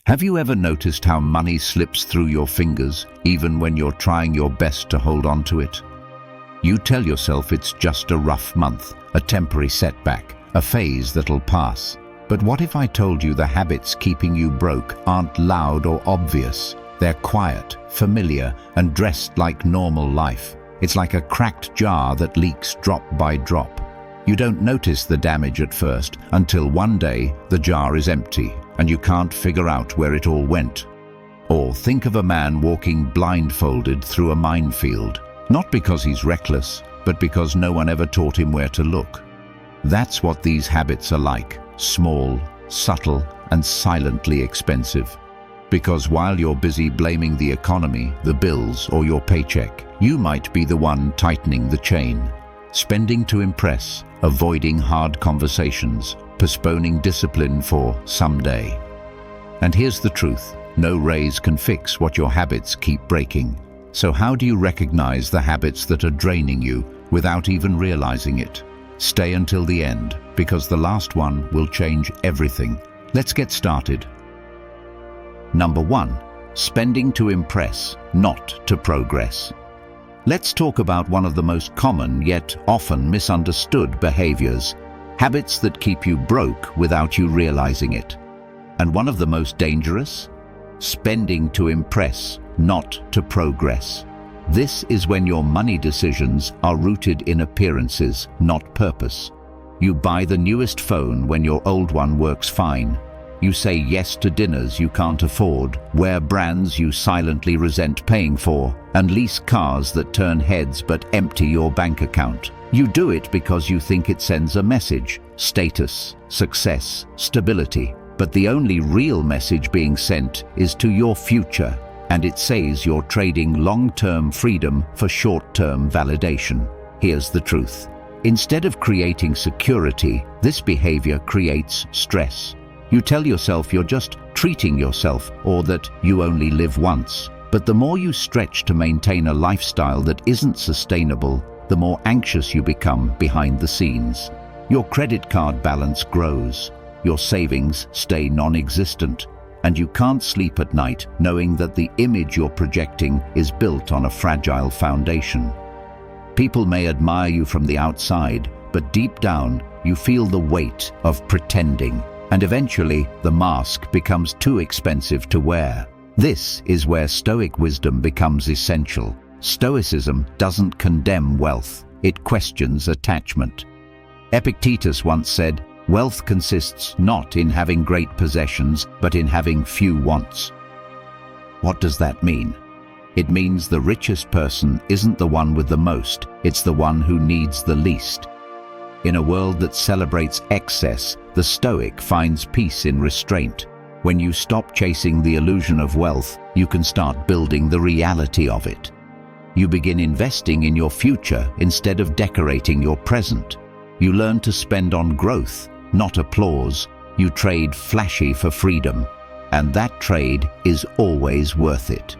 Have you ever noticed how money slips through your fingers, even when you're trying your best to hold on to it? You tell yourself it's just a rough month, a temporary setback, a phase that'll pass. But what if I told you the habits keeping you broke aren't loud or obvious? They're quiet, familiar, and dressed like normal life. It's like a cracked jar that leaks drop by drop. You don't notice the damage at first until one day the jar is empty and you can't figure out where it all went. Or think of a man walking blindfolded through a minefield, not because he's reckless, but because no one ever taught him where to look. That's what these habits are like, small, subtle, and silently expensive. Because while you're busy blaming the economy, the bills, or your paycheck, you might be the one tightening the chain. Spending to impress, avoiding hard conversations, postponing discipline for someday. And here's the truth, no raise can fix what your habits keep breaking. So how do you recognize the habits that are draining you without even realizing it? Stay until the end, because the last one will change everything. Let's get started. Number 1. Spending to impress, not to progress. Let's talk about one of the most common yet often misunderstood behaviors, habits that keep you broke without you realizing it. And one of the most dangerous? Spending to impress, not to progress. This is when your money decisions are rooted in appearances, not purpose. You buy the newest phone when your old one works fine. You say yes to dinners you can't afford, wear brands you silently resent paying for, and lease cars that turn heads but empty your bank account. You do it because you think it sends a message: status, success, stability. But the only real message being sent is to your future, and it says you're trading long-term freedom for short-term validation. Here's the truth. Instead of creating security, this behavior creates stress. You tell yourself you're just treating yourself, or that you only live once. But the more you stretch to maintain a lifestyle that isn't sustainable, the more anxious you become behind the scenes. Your credit card balance grows, your savings stay non-existent, and you can't sleep at night knowing that the image you're projecting is built on a fragile foundation. People may admire you from the outside, but deep down you feel the weight of pretending. And eventually, the mask becomes too expensive to wear. This is where Stoic wisdom becomes essential. Stoicism doesn't condemn wealth, it questions attachment. Epictetus once said, "Wealth consists not in having great possessions, but in having few wants." What does that mean? It means the richest person isn't the one with the most, it's the one who needs the least. In a world that celebrates excess, the Stoic finds peace in restraint. When you stop chasing the illusion of wealth, you can start building the reality of it. You begin investing in your future instead of decorating your present. You learn to spend on growth, not applause. You trade flashy for freedom, and that trade is always worth it.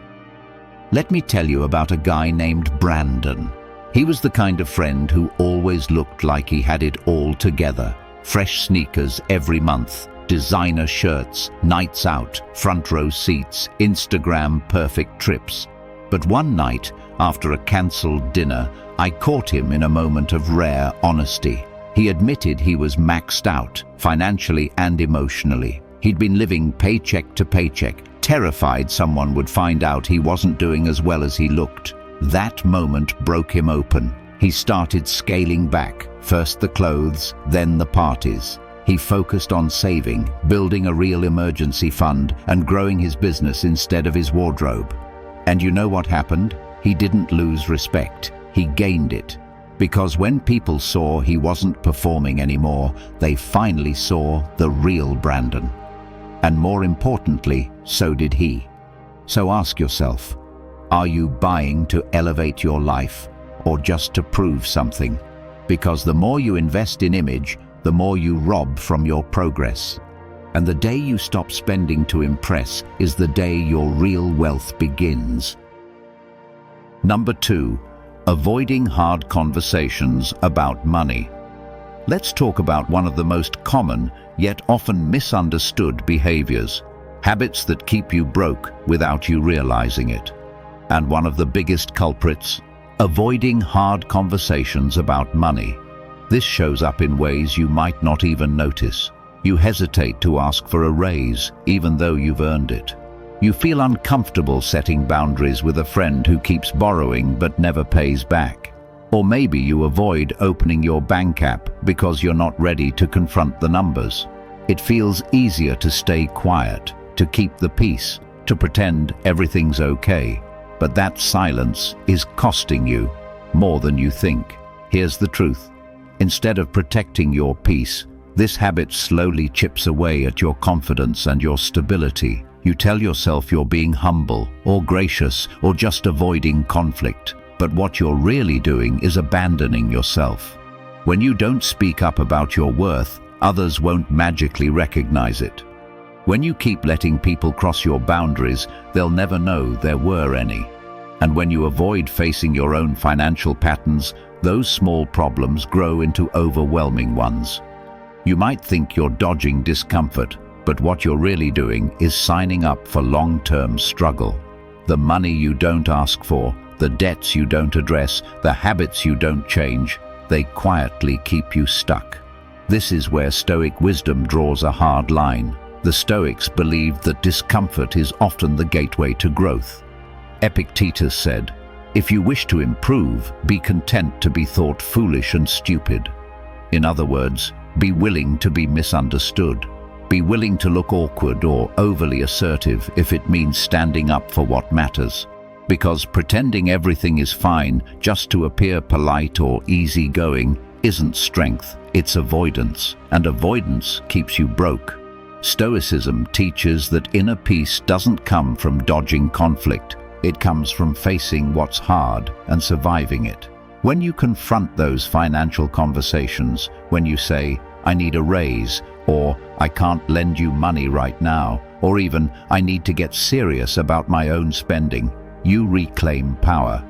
Let me tell you about a guy named Brandon. He was the kind of friend who always looked like he had it all together. Fresh sneakers every month, designer shirts, nights out, front row seats, Instagram perfect trips. But one night, after a cancelled dinner, I caught him in a moment of rare honesty. He admitted he was maxed out, financially and emotionally. He'd been living paycheck to paycheck, terrified someone would find out he wasn't doing as well as he looked. That moment broke him open. He started scaling back, first the clothes, then the parties. He focused on saving, building a real emergency fund, and growing his business instead of his wardrobe. And you know what happened? He didn't lose respect. He gained it. Because when people saw he wasn't performing anymore, they finally saw the real Brandon. And more importantly, so did he. So ask yourself, are you buying to elevate your life, or just to prove something? Because the more you invest in image, the more you rob from your progress. And the day you stop spending to impress is the day your real wealth begins. Number 2, avoiding hard conversations about money. Let's talk about one of the most common, yet often misunderstood behaviors, Habits that keep you broke without you realizing it. And one of the biggest culprits, avoiding hard conversations about money. This shows up in ways you might not even notice. You hesitate to ask for a raise, even though you've earned it. You feel uncomfortable setting boundaries with a friend who keeps borrowing but never pays back. Or maybe you avoid opening your bank app because you're not ready to confront the numbers. It feels easier to stay quiet, to keep the peace, to pretend everything's okay. But that silence is costing you more than you think. Here's the truth. Instead of protecting your peace, this habit slowly chips away at your confidence and your stability. You tell yourself you're being humble or gracious or just avoiding conflict. But what you're really doing is abandoning yourself. When you don't speak up about your worth, others won't magically recognize it. When you keep letting people cross your boundaries, they'll never know there were any. And when you avoid facing your own financial patterns, those small problems grow into overwhelming ones. You might think you're dodging discomfort, but what you're really doing is signing up for long-term struggle. The money you don't ask for, the debts you don't address, the habits you don't change, they quietly keep you stuck. This is where Stoic wisdom draws a hard line. The Stoics believed that discomfort is often the gateway to growth. Epictetus said, "If you wish to improve, be content to be thought foolish and stupid." In other words, be willing to be misunderstood. Be willing to look awkward or overly assertive if it means standing up for what matters. Because pretending everything is fine just to appear polite or easygoing isn't strength, it's avoidance, and avoidance keeps you broke. Stoicism teaches that inner peace doesn't come from dodging conflict. It comes from facing what's hard and surviving it. When you confront those financial conversations, when you say, "I need a raise," or "I can't lend you money right now," or even "I need to get serious about my own spending," you reclaim power.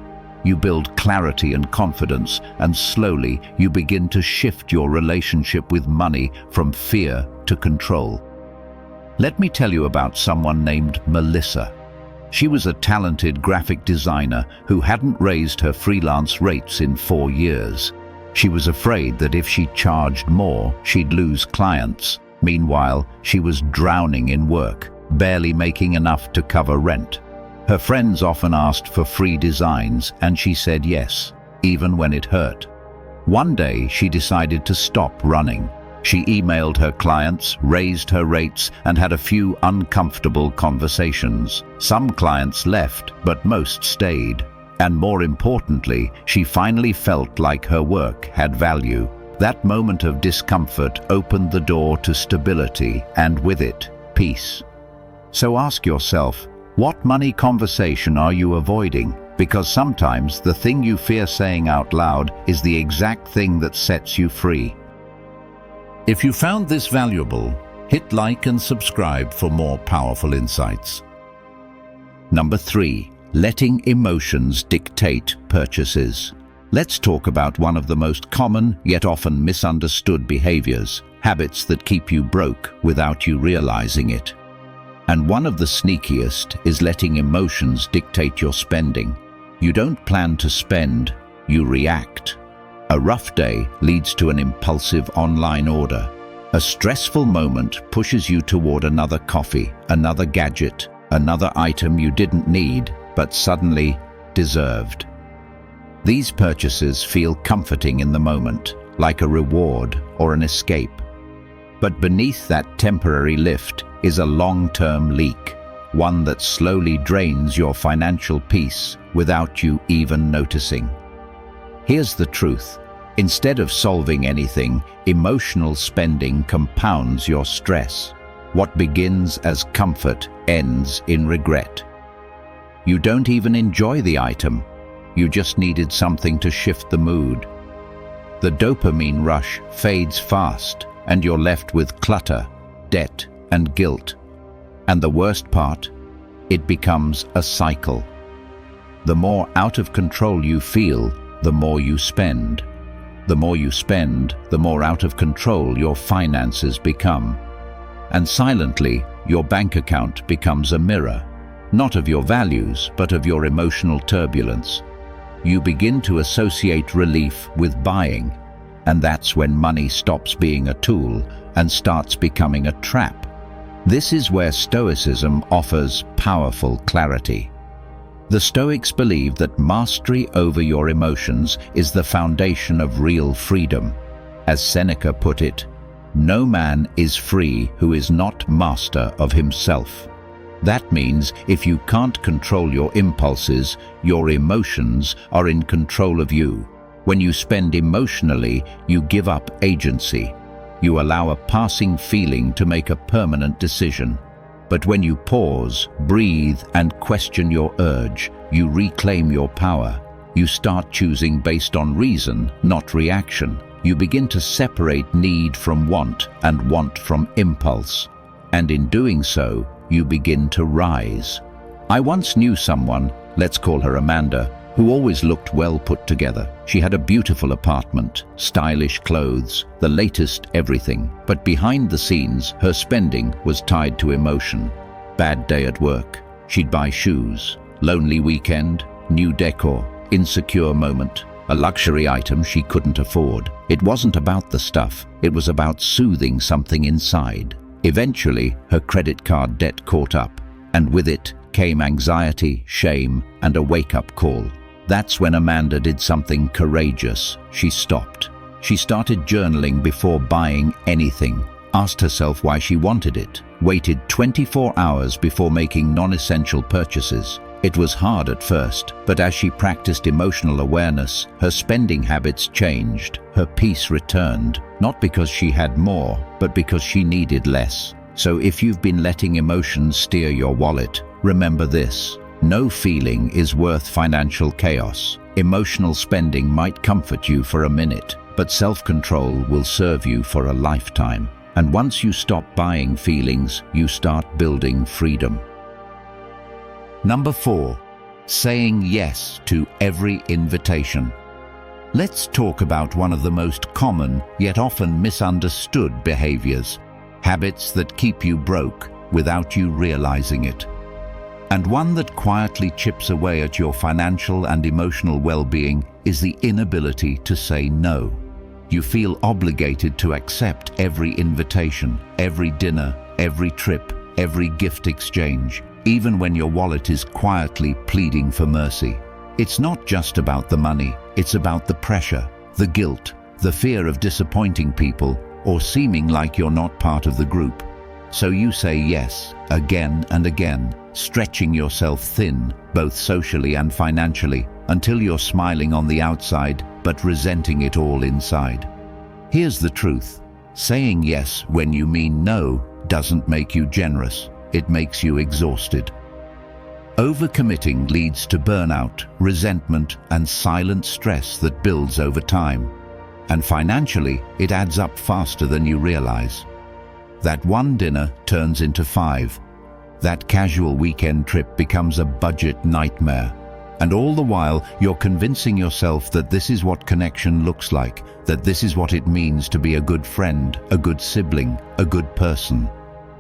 You build clarity and confidence, and slowly you begin to shift your relationship with money from fear to control. Let me tell you about someone named Melissa. She was a talented graphic designer who hadn't raised her freelance rates in 4 years. She was afraid that if she charged more, she'd lose clients. Meanwhile, she was drowning in work, barely making enough to cover rent. Her friends often asked for free designs, and she said yes, even when it hurt. One day, she decided to stop running. She emailed her clients, raised her rates, and had a few uncomfortable conversations. Some clients left, but most stayed. And more importantly, she finally felt like her work had value. That moment of discomfort opened the door to stability, and with it, peace. So ask yourself, what money conversation are you avoiding? Because sometimes the thing you fear saying out loud is the exact thing that sets you free. If you found this valuable, hit like and subscribe for more powerful insights. Number 3. Letting emotions dictate purchases. Let's talk about one of the most common yet often misunderstood behaviors, habits that keep you broke without you realizing it. And one of the sneakiest is letting emotions dictate your spending. You don't plan to spend, you react. A rough day leads to an impulsive online order. A stressful moment pushes you toward another coffee, another gadget, another item you didn't need, but suddenly deserved. These purchases feel comforting in the moment, like a reward or an escape. But beneath that temporary lift is a long-term leak, one that slowly drains your financial peace without you even noticing. Here's the truth. Instead of solving anything, emotional spending compounds your stress. What begins as comfort ends in regret. You don't even enjoy the item. You just needed something to shift the mood. The dopamine rush fades fast, and you're left with clutter, debt, and guilt. And the worst part? It becomes a cycle. The more out of control you feel, the more you spend. The more you spend, the more out of control your finances become. And silently, your bank account becomes a mirror, not of your values, but of your emotional turbulence. You begin to associate relief with buying, and that's when money stops being a tool and starts becoming a trap. This is where Stoicism offers powerful clarity. The Stoics believe that mastery over your emotions is the foundation of real freedom. As Seneca put it, "No man is free who is not master of himself." That means if you can't control your impulses, your emotions are in control of you. When you spend emotionally, you give up agency. You allow a passing feeling to make a permanent decision. But when you pause, breathe, and question your urge, you reclaim your power. You start choosing based on reason, not reaction. You begin to separate need from want and want from impulse. And in doing so, you begin to rise. I once knew someone, let's call her Amanda, who always looked well put together. She had a beautiful apartment, stylish clothes, the latest everything. But behind the scenes, her spending was tied to emotion. Bad day at work, she'd buy shoes. Lonely weekend, new decor. Insecure moment, a luxury item she couldn't afford. It wasn't about the stuff, it was about soothing something inside. Eventually, her credit card debt caught up, and with it came anxiety, shame, and a wake-up call. That's when Amanda did something courageous. She stopped. She started journaling before buying anything, asked herself why she wanted it, waited 24 hours before making non-essential purchases. It was hard at first, but as she practiced emotional awareness, her spending habits changed, her peace returned, not because she had more, but because she needed less. So if you've been letting emotions steer your wallet, remember this: no feeling is worth financial chaos. Emotional spending might comfort you for a minute, but self-control will serve you for a lifetime. And once you stop buying feelings, you start building freedom. Number 4, saying yes to every invitation. Let's talk about one of the most common, yet often misunderstood behaviors, habits that keep you broke without you realizing it. And one that quietly chips away at your financial and emotional well-being is the inability to say no. You feel obligated to accept every invitation, every dinner, every trip, every gift exchange, even when your wallet is quietly pleading for mercy. It's not just about the money, it's about the pressure, the guilt, the fear of disappointing people, or seeming like you're not part of the group. So you say yes, again and again, stretching yourself thin, both socially and financially, until you're smiling on the outside, but resenting it all inside. Here's the truth: saying yes when you mean no doesn't make you generous. It makes you exhausted. Overcommitting leads to burnout, resentment, and silent stress that builds over time. And financially, it adds up faster than you realize. That one dinner turns into 5. That casual weekend trip becomes a budget nightmare. And all the while, you're convincing yourself that this is what connection looks like, that this is what it means to be a good friend, a good sibling, a good person.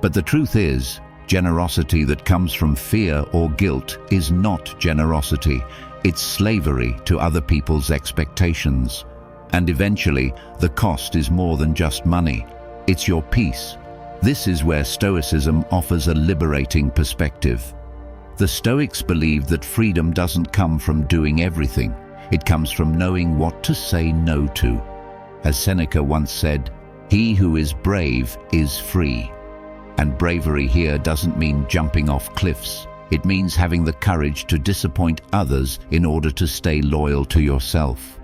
But the truth is, generosity that comes from fear or guilt is not generosity. It's slavery to other people's expectations. And eventually, the cost is more than just money. It's your peace. This is where Stoicism offers a liberating perspective. The Stoics believe that freedom doesn't come from doing everything. It comes from knowing what to say no to. As Seneca once said, "He who is brave is free." And bravery here doesn't mean jumping off cliffs. It means having the courage to disappoint others in order to stay loyal to yourself.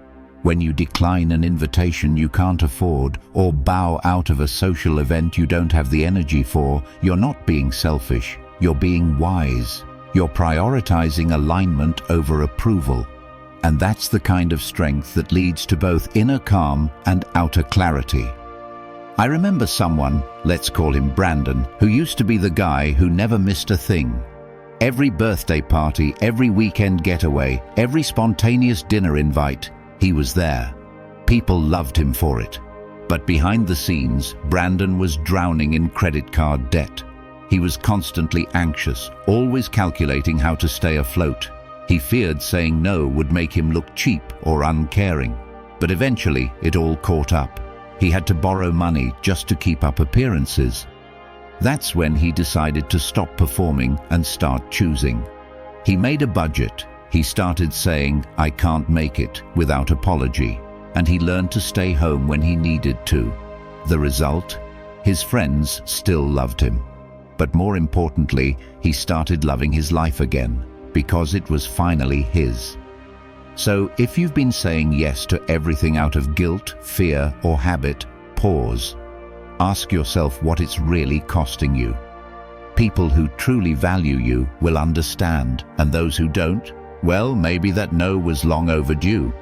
When you decline an invitation you can't afford, or bow out of a social event you don't have the energy for, you're not being selfish, you're being wise. You're prioritizing alignment over approval. And that's the kind of strength that leads to both inner calm and outer clarity. I remember someone, let's call him Brandon, who used to be the guy who never missed a thing. Every birthday party, every weekend getaway, every spontaneous dinner invite, he was there. People loved him for it. But behind the scenes, Brandon was drowning in credit card debt. He was constantly anxious, always calculating how to stay afloat. He feared saying no would make him look cheap or uncaring. But eventually, it all caught up. He had to borrow money just to keep up appearances. That's when he decided to stop performing and start choosing. He made a budget. He started saying, "I can't make it," without apology. And he learned to stay home when he needed to. The result? His friends still loved him. But more importantly, he started loving his life again, because it was finally his. So if you've been saying yes to everything out of guilt, fear, or habit, pause. Ask yourself what it's really costing you. People who truly value you will understand, and those who don't, well, maybe that no was long overdue.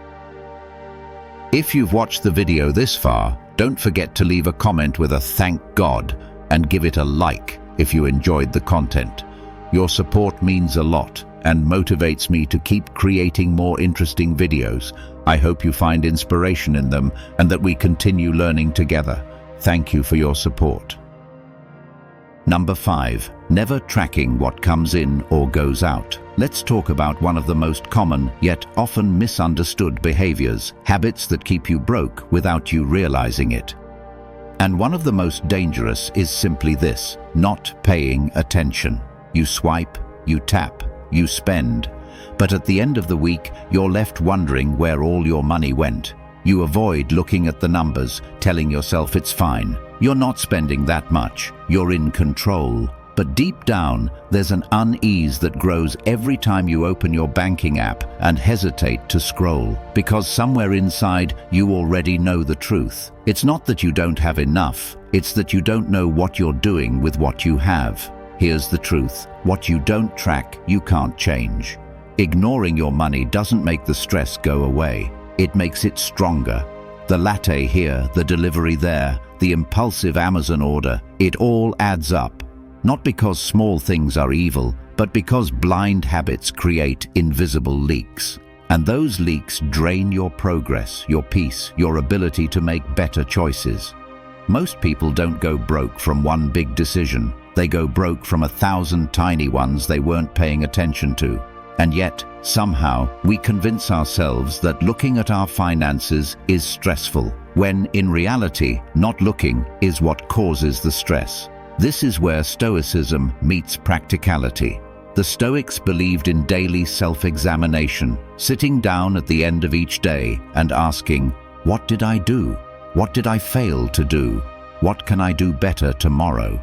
If you've watched the video this far, don't forget to leave a comment with a "thank God" and give it a like if you enjoyed the content. Your support means a lot and motivates me to keep creating more interesting videos. I hope you find inspiration in them and that we continue learning together. Thank you for your support. Number 5. Never tracking what comes in or goes out. Let's talk about one of the most common yet often misunderstood behaviors, habits that keep you broke without you realizing it. And one of the most dangerous is simply this: not paying attention. You swipe, you tap, you spend, but at the end of the week, you're left wondering where all your money went. You avoid looking at the numbers, telling yourself it's fine. You're not spending that much. You're in control. But deep down, there's an unease that grows every time you open your banking app and hesitate to scroll, because somewhere inside, you already know the truth. It's not that you don't have enough. It's that you don't know what you're doing with what you have. Here's the truth: what you don't track, you can't change. Ignoring your money doesn't make the stress go away. It makes it stronger. The latte here, the delivery there, the impulsive Amazon order, it all adds up. Not because small things are evil, but because blind habits create invisible leaks. And those leaks drain your progress, your peace, your ability to make better choices. Most people don't go broke from one big decision. They go broke from 1,000 tiny ones they weren't paying attention to. And yet, somehow, we convince ourselves that looking at our finances is stressful, when in reality, not looking is what causes the stress. This is where Stoicism meets practicality. The Stoics believed in daily self-examination, sitting down at the end of each day and asking, "What did I do? What did I fail to do? What can I do better tomorrow?"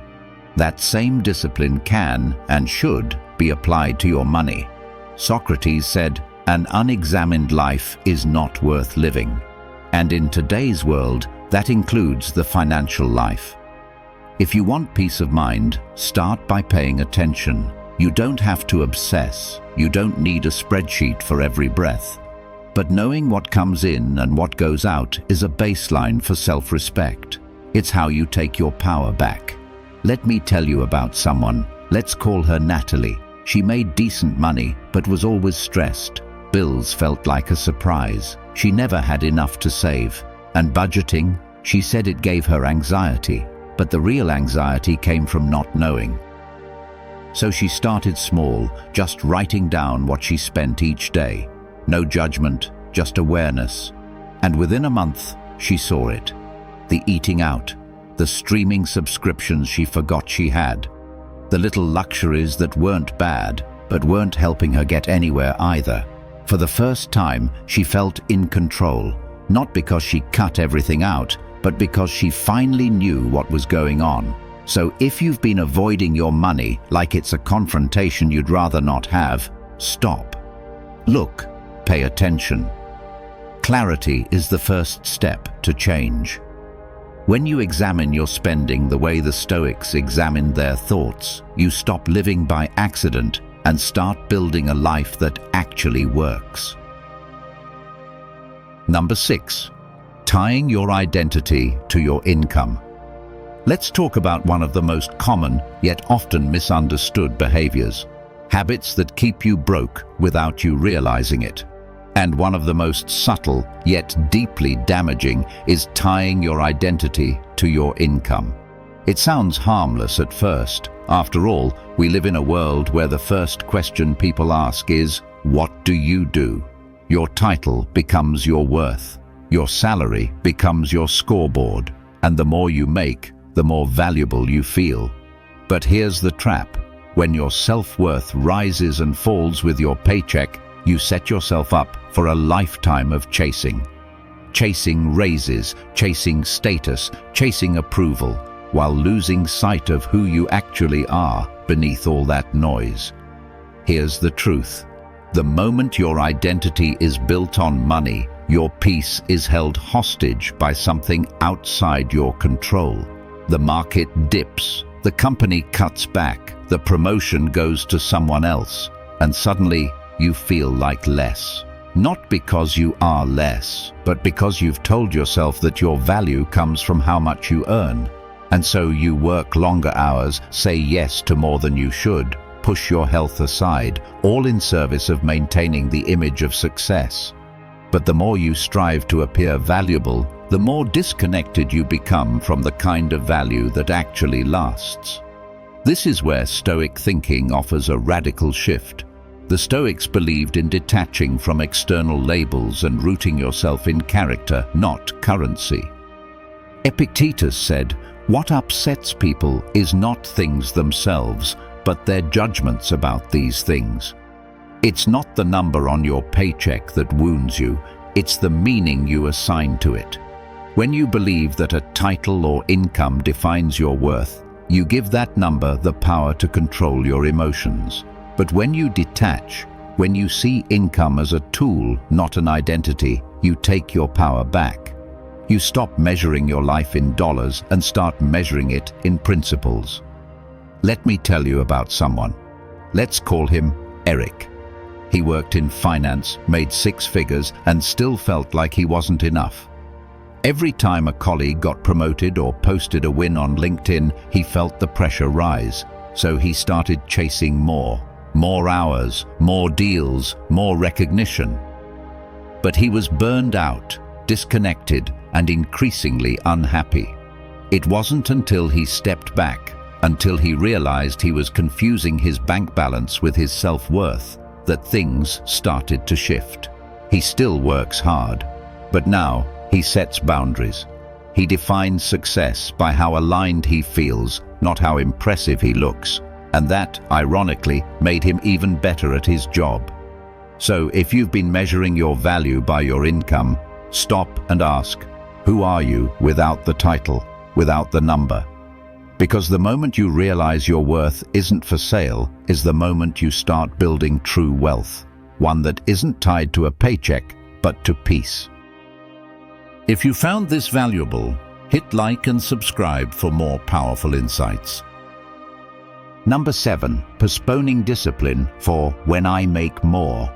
That same discipline can and should be applied to your money. Socrates said, "An unexamined life is not worth living." And in today's world, that includes the financial life. If you want peace of mind, start by paying attention. You don't have to obsess. You don't need a spreadsheet for every breath. But knowing what comes in and what goes out is a baseline for self-respect. It's how you take your power back. Let me tell you about someone. Let's call her Natalie. She made decent money, but was always stressed. Bills felt like a surprise. She never had enough to save. And budgeting, she said it gave her anxiety. But the real anxiety came from not knowing. So she started small, just writing down what she spent each day. No judgment, just awareness. And within a month, she saw it. The eating out, the streaming subscriptions she forgot she had, the little luxuries that weren't bad, but weren't helping her get anywhere either. For the first time, she felt in control, not because she cut everything out, but because she finally knew what was going on. So if you've been avoiding your money like it's a confrontation you'd rather not have, stop. Look, pay attention. Clarity is the first step to change. When you examine your spending the way the Stoics examined their thoughts, you stop living by accident and start building a life that actually works. Number 6. Tying your identity to your income. Let's talk about one of the most common yet often misunderstood behaviors. Habits that keep you broke without you realizing it. And one of the most subtle, yet deeply damaging, is tying your identity to your income. It sounds harmless at first. After all, we live in a world where the first question people ask is, what do you do? Your title becomes your worth. Your salary becomes your scoreboard. And the more you make, the more valuable you feel. But here's the trap. When your self-worth rises and falls with your paycheck, you set yourself up for a lifetime of chasing. Chasing raises, chasing status, chasing approval, while losing sight of who you actually are beneath all that noise. Here's the truth. The moment your identity is built on money, your peace is held hostage by something outside your control. The market dips, the company cuts back, the promotion goes to someone else, and suddenly you feel like less. Not because you are less, but because you've told yourself that your value comes from how much you earn. And so you work longer hours, say yes to more than you should, push your health aside, all in service of maintaining the image of success. But the more you strive to appear valuable, the more disconnected you become from the kind of value that actually lasts. This is where Stoic thinking offers a radical shift. The Stoics believed in detaching from external labels and rooting yourself in character, not currency. Epictetus said, "What upsets people is not things themselves, but their judgments about these things." It's not the number on your paycheck that wounds you, it's the meaning you assign to it. When you believe that a title or income defines your worth, you give that number the power to control your emotions. But when you detach, when you see income as a tool, not an identity, you take your power back. You stop measuring your life in dollars and start measuring it in principles. Let me tell you about someone. Let's call him Eric. He worked in finance, made 6 figures, and still felt like he wasn't enough. Every time a colleague got promoted or posted a win on LinkedIn, he felt the pressure rise. So he started chasing more hours, more deals, more recognition. But he was burned out, disconnected, and increasingly unhappy. It wasn't until he stepped back, until he realized he was confusing his bank balance with his self-worth, that things started to shift. He still works hard, but now he sets boundaries. He defines success by how aligned he feels, not how impressive he looks. And that, ironically, made him even better at his job. So if you've been measuring your value by your income, stop and ask, who are you without the title, without the number? Because the moment you realize your worth isn't for sale is the moment you start building true wealth, one that isn't tied to a paycheck, but to peace. If you found this valuable, hit like and subscribe for more powerful insights. Number 7, postponing discipline for when I make more.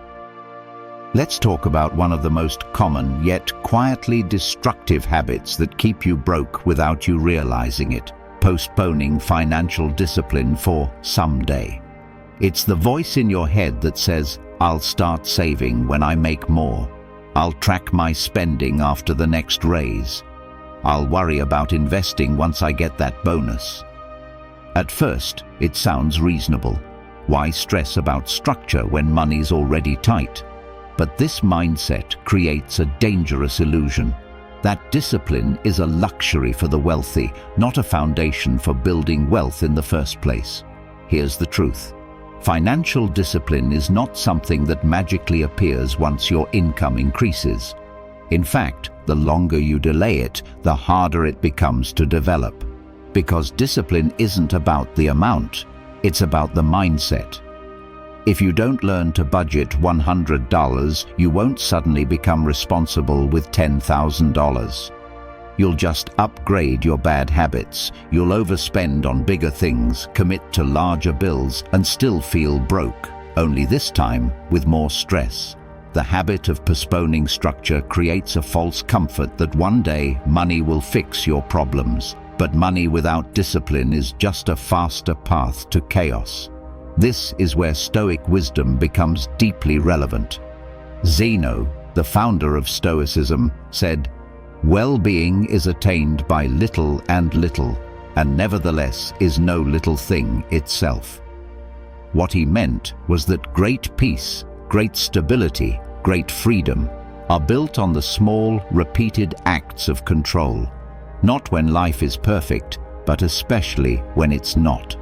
Let's talk about one of the most common yet quietly destructive habits that keep you broke without you realizing it. Postponing financial discipline for someday. It's the voice in your head that says, I'll start saving when I make more. I'll track my spending after the next raise. I'll worry about investing once I get that bonus. At first, it sounds reasonable. Why stress about structure when money's already tight? But this mindset creates a dangerous illusion. That discipline is a luxury for the wealthy, not a foundation for building wealth in the first place. Here's the truth. Financial discipline is not something that magically appears once your income increases. In fact, the longer you delay it, the harder it becomes to develop. Because discipline isn't about the amount, it's about the mindset. If you don't learn to budget $100, you won't suddenly become responsible with $10,000. You'll just upgrade your bad habits. You'll overspend on bigger things, commit to larger bills, and still feel broke, only this time with more stress. The habit of postponing structure creates a false comfort that one day money will fix your problems. But money without discipline is just a faster path to chaos. This is where Stoic wisdom becomes deeply relevant. Zeno, the founder of Stoicism, said, "Well-being is attained by little and little, and nevertheless is no little thing itself." What he meant was that great peace, great stability, great freedom are built on the small, repeated acts of control, not when life is perfect, but especially when it's not.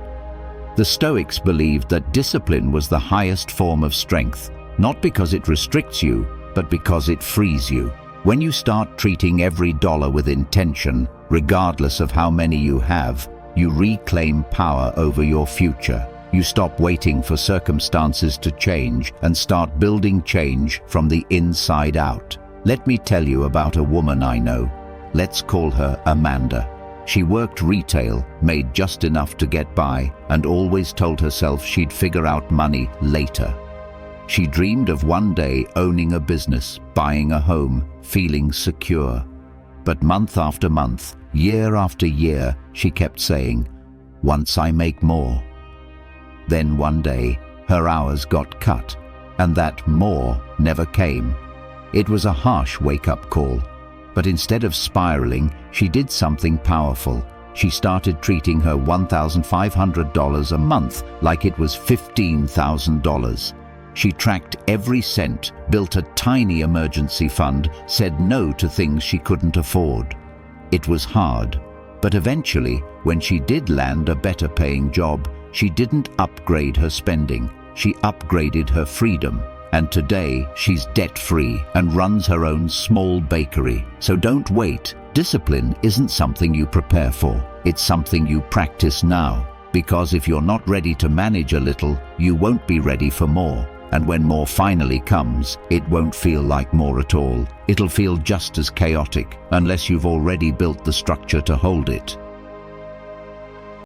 The Stoics believed that discipline was the highest form of strength, not because it restricts you, but because it frees you. When you start treating every dollar with intention, regardless of how many you have, you reclaim power over your future. You stop waiting for circumstances to change and start building change from the inside out. Let me tell you about a woman I know. Let's call her Amanda. She worked retail, made just enough to get by, and always told herself she'd figure out money later. She dreamed of one day owning a business, buying a home, feeling secure. But month after month, year after year, she kept saying, "Once I make more." Then one day, her hours got cut, and that more never came. It was a harsh wake-up call. But instead of spiraling, she did something powerful. She started treating her $1,500 a month like it was $15,000. She tracked every cent, built a tiny emergency fund, said no to things she couldn't afford. It was hard, but eventually, when she did land a better-paying job, she didn't upgrade her spending. She upgraded her freedom. And today, she's debt-free and runs her own small bakery. So don't wait. Discipline isn't something you prepare for. It's something you practice now. Because if you're not ready to manage a little, you won't be ready for more. And when more finally comes, it won't feel like more at all. It'll feel just as chaotic, unless you've already built the structure to hold it.